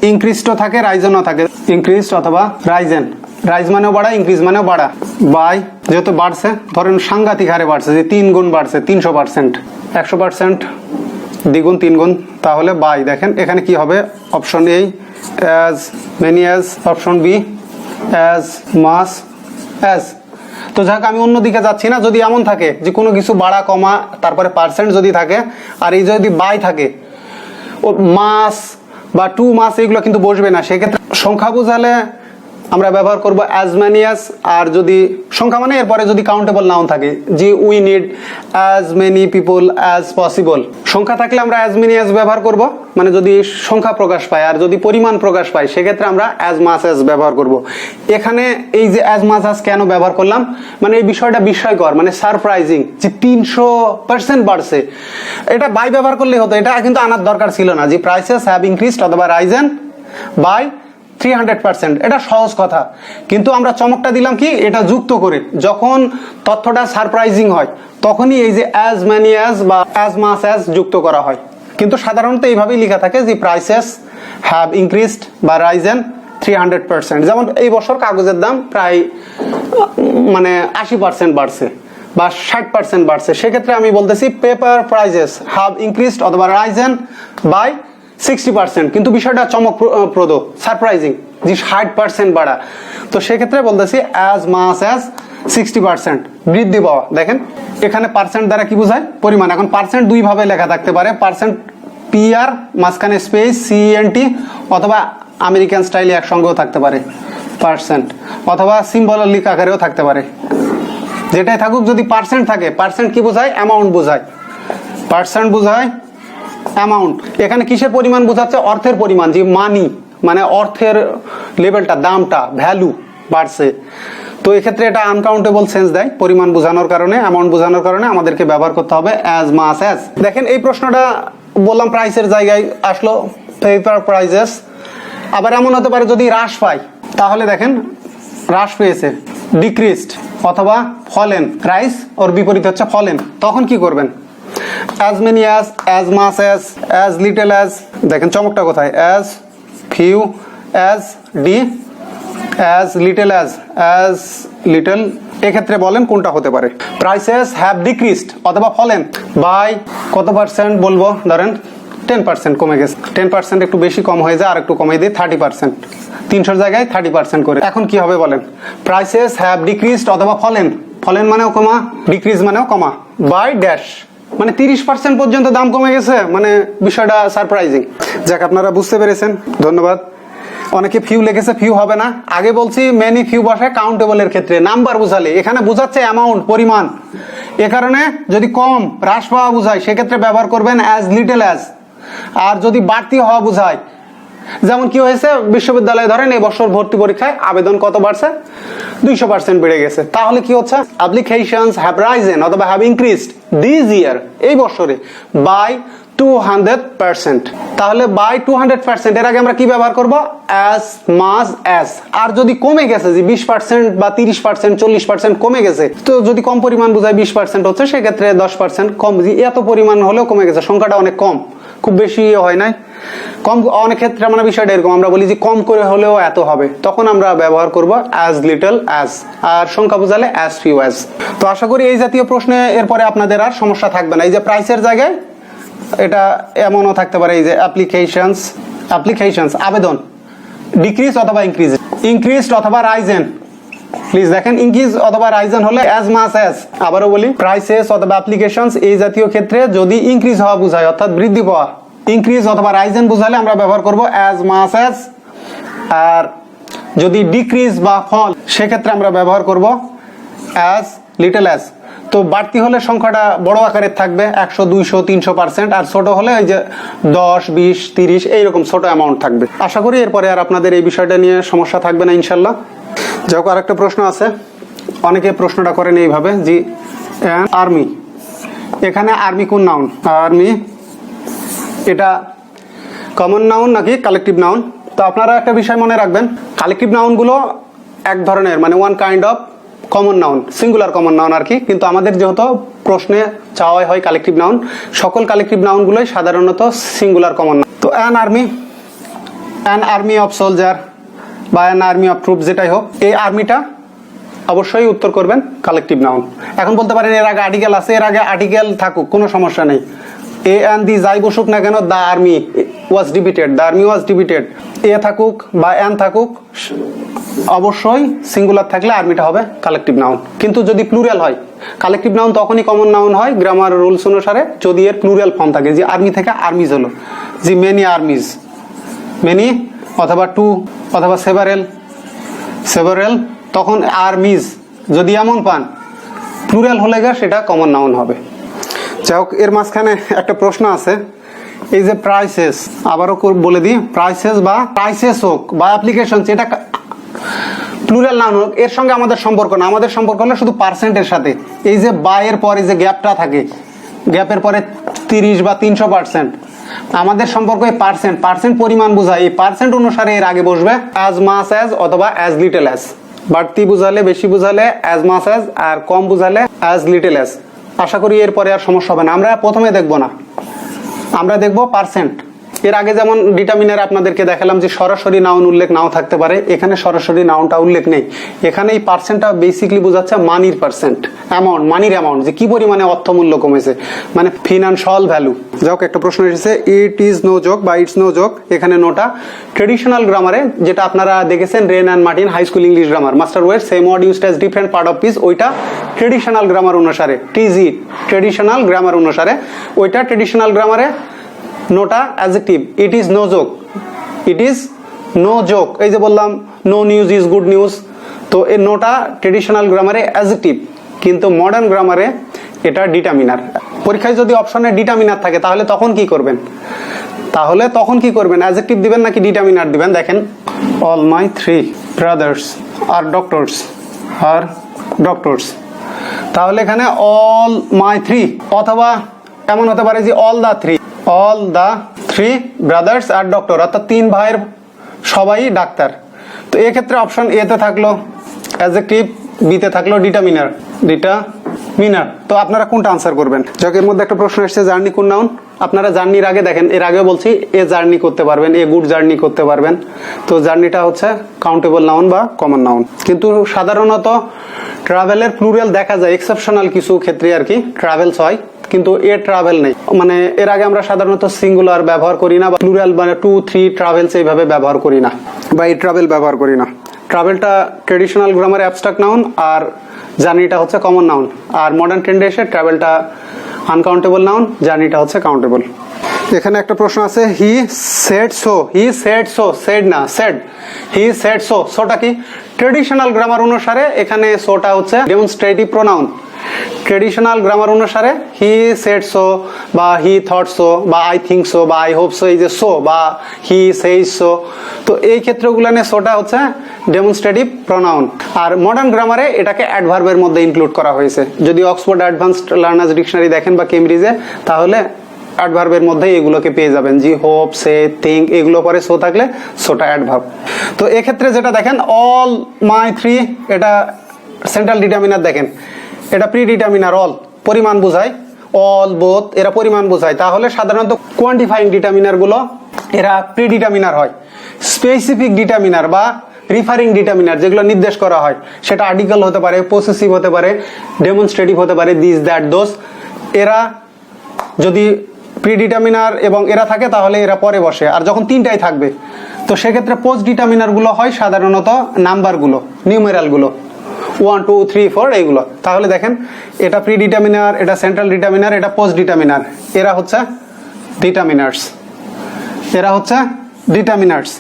ইনক্রিজও থাকে রাইজেনও থাকে, ইনক্রিজড অথবা রাইজেন, রাইজ মানেও বাড়া, ইনক্রিজ মানেও বাড়া। বাই যেহেতু বাড়ছে, ধরেন সাংঘাতিক হারে বাড়ছে, যে 3 গুণ বাড়ছে, 300%, 100%, দ্বিগুণ 3 গুণ, তাহলে বাই। দেখেন এখানে কি হবে, option a as many as, option B as much as. তো যাক, আমি অন্যদিকে যাচ্ছি না। যদি এমন থাকে যে কোনো কিছু বাড়া কমা তারপরে পার্সেন্ট যদি থাকে, আর এই যদি বাই থাকে, ও মাস বা 2 মাস এগুলো কিন্তু বসবে না। সেক্ষেত্রে সংখ্যা বোঝালে আমরা ব্যবহার করব অ্যাজ মেনি অ্যাজ, আর যদি সংখ্যা মানে এরপরে যদি কাউন্টেবল নাউন থাকে, যে we need as many people as possible, সংখ্যা থাকলে আমরা অ্যাজ মেনি অ্যাজ ব্যবহার করব, মানে যদি সংখ্যা প্রকাশ পায়। আর যদি পরিমাণ প্রকাশ পায় সেক্ষেত্রে আমরা অ্যাজ মাস অ্যাজ ব্যবহার করব। এখানে এই যে অ্যাজ মাস অ্যাজ কেন ব্যবহার করলাম, মানে এই বিষয়টা বিস্ময়কর, মানে সারপ্রাইজিং, যে 300% বাড়ছে। এটা বাই ব্যবহার করলেই হতো, এটা কিন্তু আনার দরকার ছিল না, যে প্রাইসেস হ্যাভ ইনক্রিজড অথবা রাইজেন বাই 300%, এটা সহজ কথা। কিন্তু আমরা চমকটা দিলাম কি, এটা যুক্ত করে, যখন তথ্যটা সারপ্রাইজিং হয় তখনই এই যে অ্যাজ মেনি অ্যাজ বা অ্যাজ মাস অ্যাজ যুক্ত করা হয়। কিন্তু সাধারণত এইভাবেই লেখা থাকে যে প্রাইসেস হ্যাভ ইনক্রিজড বা রাইজেন 300%। যেমন এই বছর কাগজের দাম প্রায় মানে 80% বাড়ছে বা 60% বাড়ছে, সেক্ষেত্রে আমি বলতেছি পেপার প্রাইসেস হ্যাভ ইনক্রিজড অথবা রাইজেন বাই 60%। কিন্তু বিষয়টা চমকপ্রদ, সারপ্রাইজিং, যে 60% বাড়া। তো সেক্ষেত্রে বলতেছি অ্যাজ মাস অ্যাজ 60% বৃদ্ধি পাওয়া। দেখেন এখানে পার্সেন্ট দ্বারা কি বোঝায়, পরিমাণ। এখন পার্সেন্ট দুই ভাবে লেখা থাকতে পারে, পার্সেন্ট পিআর মাঝখানে স্পেস সিএনটি, অথবা আমেরিকান স্টাইলে একসঙ্গেও থাকতে পারে পার্সেন্ট, অথবা সিম্বলিক আকারেও থাকতে পারে। যেটাই থাকুক, যদি পার্সেন্ট থাকে, পার্সেন্ট কি বোঝায়, অ্যামাউন্ট বোঝায়, পার্সেন্ট বোঝায় অ্যামাউন্ট। এখানে কিসের পরিমাণ বোঝাচ্ছে, অর্থের পরিমাণ, যে মানি মানে অর্থের লেভেলটা, দামটা, ভ্যালু বাড়ছে। তো এক্ষেত্রে এটা আনকাউন্টেবল সেন্স দেয়, পরিমাণ বোঝানোর কারণে, অ্যামাউন্ট বোঝানোর কারণে আমাদেরকে ব্যবহার করতে হবে অ্যাজ মাস অ্যাজ। দেখেন এই প্রশ্নটা বললাম প্রাইসের জায়গায় আসলো পেপার প্রাইসেস। আবার এমন হতে পারে যদি হ্রাস পায়, তাহলে দেখেন হ্রাস পেয়েছে, ডিক্রিজড অথবা ফলেন, রাইস ওর বিপরীত হচ্ছে ফলেন, তখন কি করবেন, as many as, as much as, as little as. দেখেন চমকটা কোথায়, as few as D, as little as little. এক্ষেত্রে বলেন কোনটা হতে পারে, প্রাইসেস হ্যাভ ডিক্রিজড অথবা ফলেন বাই কত পার্সেন্ট বলবো, ধরেন 10% কমে গেছে, 10% একটু বেশি কম হয়ে যায়, আর একটু কমিয়ে দিই 30%, 300 জায়গায় 30% করে। এখন কি হবে বলেন, প্রাইসেস হ্যাভ ডিক্রিজড অথবা ফলেন, ফলেন মানেও কমা, ডিক্রিজ মানেও কমা, বাই ড্যাশ, মানে 30% পর্যন্ত দাম কমে গেছে, মানে বিষয়টা সারপ্রাইজিং। যাক, আপনারা বুঝতে পেরেছেন, ধন্যবাদ। অনেকে ফিউ লিখেছে, ফিউ হবে না, আগে বলছি মেনি ফিউ বসে কাউন্টেবলের ক্ষেত্রে, নাম্বার বুঝালে, এখানে বোঝাচ্ছে অ্যামাউন্ট, পরিমাণ। এ কারণে যদি কম হ্রাস পাওয়া বোঝায় সেক্ষেত্রে ব্যবহার করবেন অ্যাজ লিটল অ্যাজ, আর যদি বাড়তি হওয়া বোঝায় যেমন কি হয়েছে, বিশ্ববিদ্যালয়ে ধরেন এই বছর ভর্তি পরীক্ষায় আবেদন কত বাড়ছে, 200% বেড়ে গেছে। তাহলে কি হচ্ছে, অ্যাপ্লিকেশনস হ্যাভ রাইজেন অথবা হ্যাভ ইনক্রিজড দিস ইয়ার, এই বছরে বাই 200%। তাহলে বাই 200%, এর আগে আমরা কি ব্যবহার করব, অ্যাজ মাস অ্যাজ। আর যদি কমে গেছে যে 20% বা 30%, 40% কমে গেছে, তো যদি কম পরিমাণ বোঝায় 20% হচ্ছে, সেক্ষেত্রে 10% কম। এত পরিমাণ হলেও কমে গেছে, সংখ্যাটা অনেক কম, খুব বেশি হয় নাই, কম। অনেক ক্ষেত্রে আমরা বিষয়টা এরকম, আমরা বলি যে কম করে হলেও এত হবে, তখন আমরা ব্যবহার করব অ্যাজ লিটল অ্যাজ, আর সংখ্যা বোঝালে অ্যাজ ফিউ অ্যাজ। তো আশা করি এই জাতীয় প্রশ্নে এরপরে আপনাদের আর সমস্যা থাকবে না। এই যে প্রাইসের জায়গায় এটা এমনও থাকতে পারে, এই যে অ্যাপ্লিকেশনস আবেদন, ডিক্রিজ অথবা ইনক্রিজ অথবা রাইজেন। প্লিজ দেখেন, ইনক্রিজ অথবা রাইজেন হলে অ্যাজ মাস অ্যাজ। আবারও বলি, প্রাইসেস অথবা অ্যাপ্লিকেশনস এই জাতীয় ক্ষেত্রে যদি ইনক্রিজ হওয়া বোঝায়, অর্থাৎ বৃদ্ধি পাওয়া, ইনক্রিজ অথবা রাইজেন বোঝালে আমরা ব্যবহার করব অ্যাজ মাস অ্যাজ। আর যদি ডিক্রিজ বা ফল, সেক্ষেত্রে আমরা ব্যবহার করব অ্যাজ লিটল অ্যাজ। তো বাড়তি হলে সংখ্যাটা বড় আকারের থাকবে, 100, 200, 300%, আর ছোট হলে এই যে 10, 20, 30 এইরকম ছোট অ্যামাউন্ট থাকবে। আশা করি এরপরে আর আপনাদের এই বিষয়টা নিয়ে সমস্যা থাকবে না ইনশাল্লাহ। যাই হোক, আরেকটা প্রশ্ন আছে, অনেকে প্রশ্নটা করেন এইভাবে, জি আর্মি, এখানে আর্মি কোন নাউন? আর্মি এটা কমন নাউন নাকি কালেকটিভ নাউন? তো আপনারা একটা বিষয় মনে রাখবেন, কালেকটিভ নাউনগুলো এক ধরনের, মানে one kind of common noun, singular common noun আর কি। কিন্তু আমাদের যেহেতু প্রশ্নে চাওয়াই হয় কালেকটিভ নাউন, সকল কালেকটিভ নাউনগুলোই সাধারণত সিঙ্গুলার কমন নাউন। তো অ্যান আর্মি অফ সোলজার বা অ্যান আর্মি অফ ট্রুপ, যেটাই হোক, এই আর্মিটা অবশ্যই উত্তর করবেন কালেকটিভ নাউন। এখন বলতে পারেন এর আগে আর্টিকেল আছে, এর আগে আর্টিকেল থাকুক, কোনো সমস্যা নেই, এ অ্যান দি যাই বসুক না কেন, the army was defeated, the army was defeated, a থাকুক বা অ্যান থাকুক, অবশ্যই সিঙ্গুলার থাকলে আর্মিটা হবে কালেকটিভ নাউন। কিন্তু যদি প্লুরাল হয়, কালেকটিভ নাউন তখনই কমন নাউন হয় গ্রামার রুলস অনুসারে যদি এর প্লুরাল ফর্ম থাকে, যে আর্মি থেকে আর্মিজ হলো, যে মেনি আর্মিজ, মেনি অথবা টু অথবা সেভারেল, তখন আর্মিজ যদি এমন পান, প্লুরাল হলে গা সেটা কমন নাউন হবে। যাই হোক, এর মাঝখানে একটা প্রশ্ন আছে, এই যে প্রাইসেস, আবারও বলে দিই, প্রাইসেস হোক বা অ্যাপ্লিকেশন, এটা প্লুরাল নাউন হোক, এর সঙ্গে আমাদের সম্পর্ক না। আমাদের সম্পর্ক হলো শুধু পার্সেন্টের সাথে। এই যে বাইয়ের পরে যে গ্যাপটা থাকে, গ্যাপের পরে 30 বা 300%, আমাদের সম্পর্ক এই পার্সেন্ট পরিমাণ বোঝায়, এই পার্সেন্ট অনুসারে এর আগে বসবে অ্যাজ মাস অ্যাজ অথবা অ্যাজ লিটল অ্যাজ। বাড়তি বুঝালে, বেশি বুঝালে অ্যাজ মাস অ্যাজ, আর কম বুঝালে অ্যাজ লিটল অ্যাজ। আশা করি এরপরে আর সমস্যা হবে না। আমরা প্রথমে দেখব না, আমরা দেখব পার্সেন্ট। এর আগে যেমন ডিটারমিনার আপনাদেরকে দেখালাম যে সরাসরি নাউন উল্লেখ নাও থাকতে পারে, এখানে সরাসরি নাউনটা উল্লেখ নেই। এখানে এই পার্সেন্টটা বেসিক্যালি বোঝাচ্ছে মানির পার্সেন্ট, অ্যামাউন্ট, মানির অ্যামাউন্ট, যে কি পরিমাণে অর্থমূল্য কমেছে, মানে ফিনান্সিয়াল ভ্যালু। যাক, একটা প্রশ্ন এসেছে, ইট ইজ নো জোক বা ইটস নো জোক, এখানে নোটা ট্রেডিশনাল গ্রামারে, যেটা আপনারা দেখেছেন Wren and Martin High school English Grammar, master were same word used as different part of speech, ওইটা ট্রেডিশনাল গ্রামার অনুসারে, টিজি ট্রেডিশনাল গ্রামার অনুসারে, ওইটা ট্রেডিশনাল গ্রামারে নোটা adjective, it is no joke, it is no joke. এই যে বললাম no news is good news, তো এই নোটা ট্রেডিশনাল গ্রামারে অ্যাডজেক্টিভ, কিন্তু মডার্ন গ্রামারে এটা ডিটারমিনার। পরীক্ষায় যদি অপশনে ডিটারমিনার থাকে তাহলে তখন কি করবেন? অ্যাডজেক্টিভ দিবেন নাকি ডিটারমিনার দিবেন? দেখেন, all my 3 brothers are doctors, তাহলে এখানে অল মাই 3, অথবা এমন হতে পারে যে all the 3 brothers are doctor, অর্থাৎ 3 ভাইয়ের সবাই ডাক্তার। তো এক্ষেত্রে অপশন এ তে থাকলো অ্যাডজেক্টিভ, বি তে থাকলো ডিটারমিনার। তো আপনারা কোনটা আনসার করবেন? যাক, এর মধ্যে একটা প্রশ্ন এসেছে, জার্নি কোন নাউন? আপনারা জার্নির আগে দেখেন, এর আগেও বলছি, এ জার্নি করতে পারবেন, এ গুড জার্নি করতে পারবেন। তো জার্নিটা হচ্ছে কাউন্টেবল নাউন বা কমন নাউন। কিন্তু সাধারণত ট্রাভেলের প্লুরাল দেখা যায় এক্সেপশনাল কিছু ক্ষেত্রে আর কি, ট্রাভেলস হয়, কিন্তু এ ট্রাভেল নেই। মানে এর আগে আমরা সাধারণত সিঙ্গুলার ব্যবহার করি না, বা প্লুরাল মানে 2, 3 ট্রাভেলস এইভাবে ব্যবহার করি না, বা এই ট্রাভেল ব্যবহার করি না। ট্রাভেলটা ট্রেডিশনাল গ্রামারে অ্যাবস্ট্রাক্ট নাউন, আর জার্নিটা হচ্ছে কমন নাউন। আর মডার্ন ট্রেন্ডে এসে ট্রাভেলটা আনকাউন্টেবল নাউন, জার্নিটা হচ্ছে কাউন্টেবল। এখানে একটা প্রশ্ন আছে, he said so, he said so, said না সেড, হি সেড সো, সোটা কি? ট্রেডিশনাল গ্রামার অনুসারে এখানে সোটা হচ্ছে ডেমনস্ট্রেটিভ প্রোনাউন। ট্রেডিশনাল গ্রামার অনুসারে হি সেড সো বা হি থট সো বা আই থিঙ্ক সো বা আই হোপ সো, এই যে সো বা হি সেইজ সো, তো এই ক্ষেত্রগুলো নিয়ে সোটা হচ্ছে ডেমনস্ট্রেটিভ প্রোনাউন। আর মডার্ন গ্রামারে এটাকে অ্যাডভার্বের মধ্যে ইনক্লুড করা হয়েছে। যদি অক্সফোর্ড অ্যাডভান্সড লার্নার্স ডিকশনারি দেখেন বা কেমব্রিজে, তাহলে অ্যাডভার্বের মধ্যে এগুলোকে পেয়ে যাবেন, জি হোপ, সে, থিঙ্ক, এগুলো পরে সো থাকলে সোটা অ্যাডভার্ব। তো এক্ষেত্রে যেটা দেখেন অল মাই থ্রি, এটা সেন্ট্রাল ডিটারমিনার, দেখেন এটা প্রি ডিটারমিনার, অল পরিমাণ বোঝায়, অল বোথ এরা পরিমাণ বোঝায়। তাহলে সাধারণত কোয়ান্টিফাইং ডিটারমিনার গুলো এরা প্রি ডিটারমিনার হয়। স্পেসিফিক ডিটারমিনার বা রিফারিং ডিটারমিনার যেগুলো নির্দেশ করা হয়, সেটা আর্টিকেল হতে পারে, পসেসিভ হতে পারে, ডেমনস্ট্রেটিভ হতে পারে, দিস দ্যাট দোস, এরা যদি প্রিডিটারমিনার এবং এরা থাকে তাহলে এরা পরে বসে। আর যখন তিনটাই থাকবে তো সেক্ষেত্রে পোস্ট ডিটারমিনার গুলো হয় সাধারণত নাম্বারগুলো, নিউমেরাল গুলো, 1 2 3 4 এইগুলো। তাহলে দেখেন এটা প্রিডিটারমিনার, এটা সেন্ট্রাল ডিটারমিনার, এটা পোস্ট ডিটারমিনার, এরা হচ্ছে ডিটারমিনার্স, এরা হচ্ছে ডিটারমিনার্স।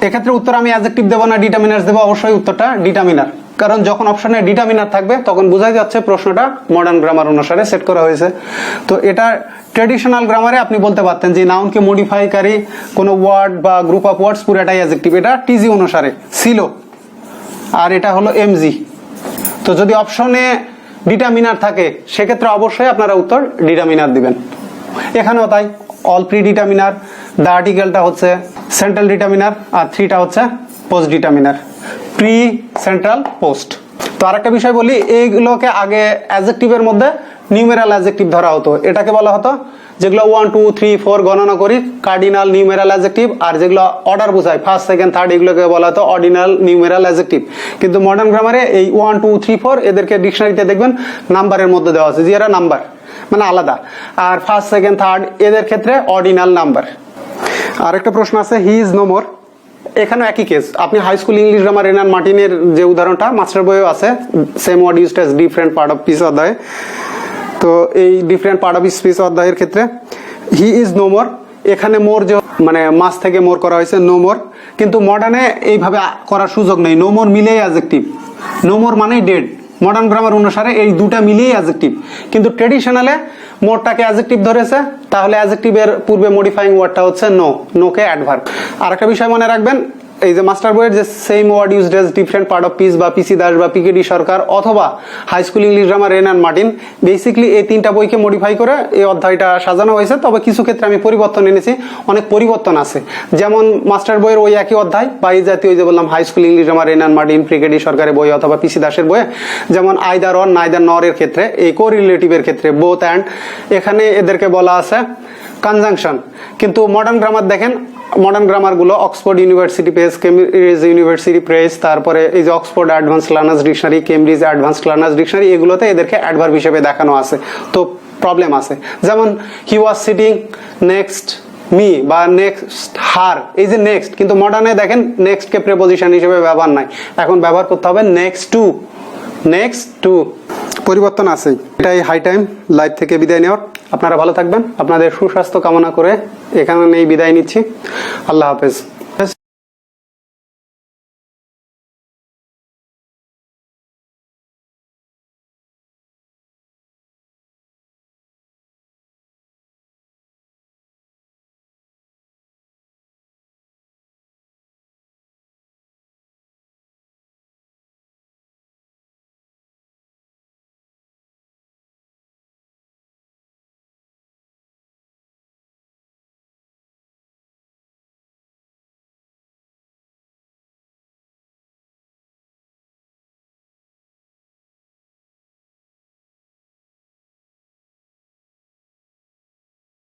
এক্ষেত্রে উত্তর আমি অ্যাডজেক্টিভ দেবো না ডিটারমিনার্স দেবো, অবশ্যই উত্তরটা ডিটারমিনার, কারণ যখন অপশনে ডিটারমিনার থাকবে তখন বোঝাই যাচ্ছে প্রশ্নটা মডার্ন গ্রামার অনুসারে সেট করা হয়েছে। তো এটা ট্রেডিশনাল গ্রামারে আপনি বলতে পারতেন যে নাউনকে মডিফাইকারী কোনো ওয়ার্ড বা গ্রুপ অফ ওয়ার্ডস পুরোটাই অ্যাডজেক্টিভ, এটা টিজি অনুসারে ছিল, আর এটা হলো এমজি। তো যদি অপশনে ডিটারমিনার থাকে সেক্ষেত্রে অবশ্যই আপনারা উত্তর ডিটারমিনার দিবেন। এখানেও তাই, অল প্রি ডিটারমিনার, দ্য আর্টিকেলটা হচ্ছে সেন্ট্রাল ডিটারমিনার, আর থ্রিটা হচ্ছে post determiner, pre, central, post. তো আরেকটা বিষয় বলি, এইগুলোকে আগে অ্যাডজেক্টিভের মধ্যে নিউমেরাল অ্যাডজেক্টিভ ধরা হতো। এটাকে বলা হতো যেগুলো 1 2 3 4 গণনা করি কার্ডিনাল নিউমেরাল অ্যাডজেক্টিভ, আর যেগুলো অর্ডার বোঝায় ফার্স্ট সেকেন্ড থার্ড এগুলোকে বলা হতো অর্ডিনাল নিউমেরাল অ্যাডজেক্টিভ। কিন্তু মডার্ন গ্রামারে এই 1 2 3 4 এদেরকে ডিকশনারিতে দেখবেন নাম্বারের মধ্যে দেওয়া আছে, যে এরা নাম্বার মানে আলাদা, আর ফার্স্ট সেকেন্ড থার্ড এদের ক্ষেত্রে অর্ডিনাল নাম্বার। আরেকটা প্রশ্ন আছে, হি ইজ নো মোর, এখানে একই কেস। আপনি high school English grammar Wren and মার্টিনের যে উদাহরণটা মাস্টার বইও আছে, same word used as different part of speech অধ্যায়ে। তো এই ডিফারেন্ট পার্ট অফ স্পিচ অধ্যায়ের ক্ষেত্রে হি ইজ নো মোর, এখানে মোর যে মানে মাস থেকে মোর করা হয়েছে নো মোর, কিন্তু মডার্নে এইভাবে করার সুযোগ নেই, নো মোর মিলেই অ্যাডজেক্টিভ, নো মোর মানে ডেড। মডার্ন গ্রামার অনুসারে এই দুটা মিলিয়েই অ্যাডজেক্টিভ, কিন্তু ট্রেডিশনালে মোরটাকে অ্যাডজেক্টিভ ধরেছে, তাহলে অ্যাডজেক্টিভের পূর্বে মডিফাইং ওয়ার্ডটা হচ্ছে নো, নোকে অ্যাডভার্ব। আর একটা বিষয় মনে রাখবেন, এই যে মাস্টার বইয়ের যে same word used as different part of speech বা পিসি দাস বা পিকেডি সরকার অথবা high school English grammar Wren and Martin, basically এই তিনটা বইকে মডিফাই করে এই অধ্যায়টা সাজানো হয়েছে। তবে কিছু ক্ষেত্রে আমি পরিবর্তন এনেছি, অনেক পরিবর্তন আছে। যেমন মাস্টার বইয়ের ওই একই অধ্যায় বা এই জাতীয় যে বললাম high school English grammar Wren and Martin পিকেডি সরকারের বই অথবা পিসি দাসের বইয়ে, যেমন আইদার অর নাইদার নর এর ক্ষেত্রে, এই কোরিলেটিভের ক্ষেত্রে বোথ অ্যান্ড, এখানে এদেরকে বলা আছে কনজাংশন। কিন্তু মডার্ন গ্রামার দেখেন, মডার্ন গ্রামার গুলো Oxford university press, Cambridge university press, তারপরে এই যে Oxford advance learners dictionary, Cambridge advance learners dictionary, এগুলোতে এদেরকে অ্যাডভার্ব হিসেবে দেখানো আছে। তো প্রবলেম আছে, যেমন হি ওয়াজ সিটিং নেক্সট মি বা নেক্সট হার, এই যে নেক্সট, কিন্তু মডার্নে দেখেন নেক্সট কে প্রেপোজিশন হিসেবে ব্যবহার নাই, এখন ব্যবহার করতে হবে নেক্সট টু, নেক্সট টু। পরিবর্তন আছে। এটাই হাই টাইম লাইভ থেকে বিদায় নেওয়ার। আপনারা ভালো থাকবেন, আপনাদের সুস্বাস্থ্য কামনা করে এখানে বিদায় নিচ্ছি। আল্লাহ হাফেজ।